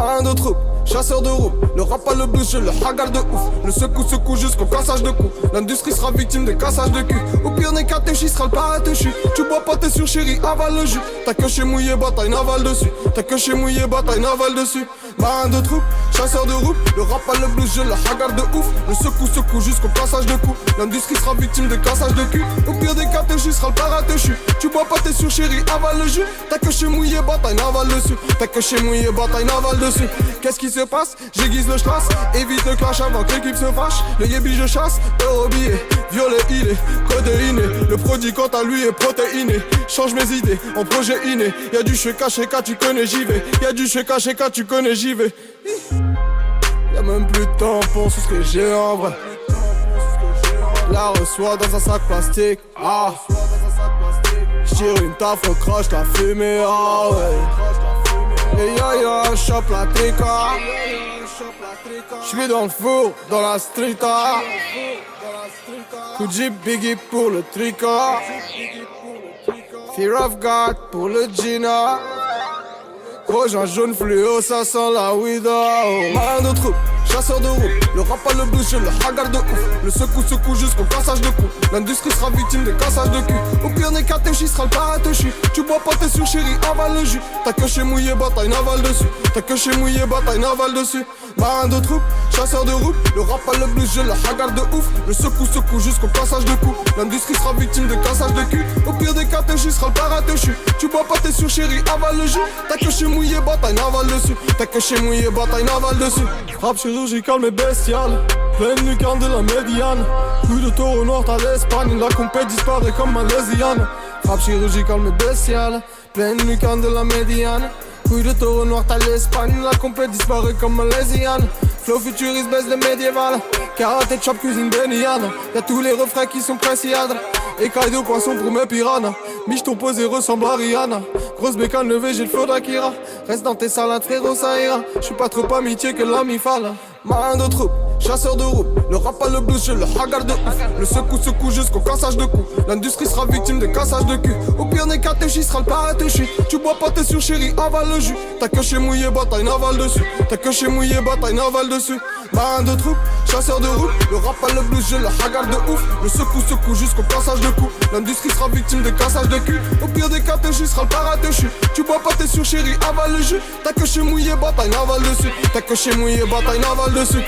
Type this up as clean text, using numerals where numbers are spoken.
Marin de troupe, chasseur de roue. Le rap à le blues, je le hagar de ouf. Le secoue jusqu'au cassage de cou. L'industrie sera victime des cassages de cul. Au pire des cas, Téchi sera le paratéchu. Tu bois pas, t'es sur chérie, avale le jus. T'as que chez mouillé, bataille navale dessus. T'as que chez mouillé, bataille navale dessus. Marin de troupe, chasseur de roue. Le rap à le blues, je le hagar de ouf. Le secoue jusqu'au cassage de cou. L'industrie sera victime des cassages de cul. Au pire des cas, Téchi sera le paratéchu. Tu bois pas, t'es sur chérie, avale le jus. T'as que chez mouillé, bataille navale dessus. T'as que chez mouillé, bataille navale dessus. Qu'est-ce qui se passe? J'aiguise le strass, évite le clash avant que l'équipe se fâche. Le yébi je chasse, euro billet, violet il est, codéiné. Le produit quant à lui est protéiné. Change mes idées en projet inné. Y'a du cheka, tu connais j'y vais. Y'a du cheka, tu connais j'y vais. Y'a même plus de temps pour ce que j'ai en vrai. La reçois dans un sac plastique. Ah, j'tire une taf, on crache la fumée. Ah ouais. Et yo, chope la trica. J'suis dans le four, dans la street. Coup de Jeep, Biggie pour le tricot. Fear of God pour le Gina. Rouge en jaune fluo, ça sent la widow. Marin de troupe, chasseur de roue. Le rap à le blues, je le hagar de ouf. Le secoue jusqu'au cassage de cou. L'industrie sera victime des cassages de cul. Au pire des cas, Téchi sera le paratéchu. Tu bois pas, t'es sur chérie, avale le jus. T'as que chez mouillé, bataille navale dessus. T'as que chez mouillé, bataille navale dessus. Marin de troupe, chasseur de roue. Le rap à le blues, je le hagar de ouf. Le secoue jusqu'au cassage de cou. L'industrie sera victime de cassage de cul. Au pire des cas, Téchi sera le paratéchu. Tu bois pas, t'es sur chérie, avale le jus. T'as que chez mouillé, bataille navale dessus. T'as que chez mouillé, bataille navale dessus. Rap chirurgical mais bestial. Pleine lucarne de la médiane. Coup de taureau noir à l'Espagne. La compète disparaît comme malaisienne. Rap chirurgical mais bestial. Pleine lucarne de la médiane. Coup de taureau noir à l'Espagne. La compète disparaît comme malaisienne. Flow futuriste baisse de médiéval. Karaté chop cuisine béniane. Y'a tous les refrains qui sont préciades. Écailles de poisson pour mes piranhas. Micheton posé ressemble à Rihanna. Grosse bécane levée, j'ai le flow d'Akira. Reste dans tes salades frérot, ça ira. J'suis pas trop amitié que l'ami fala. Marin de troupe, chasseur de roue. Le rap à le blues, je le hagar de ouf. Le secoue jusqu'au cassage de cou. L'industrie sera victime des cassages de cul. Au pire des cas, Téchi sera le paratéchu. Tu bois pas, t'es sur chérie, avale le jus. T'as que chez mouillé, bataille navale dessus. T'as que chez mouillé, bataille navale dessus. Marin de troupe, chasseur de roue. Le rap à le blues, je le hagar de ouf. Le secoue jusqu'au cassage de cou. L'industrie sera victime des cassages de cul. Au pire des cas, Téchi sera le paratéchu. Tu bois pas, t'es sur chérie, avale le jus. T'as que chez mouillé, bataille navale dessus. T'as que chez mouillé, bataille navale dessus.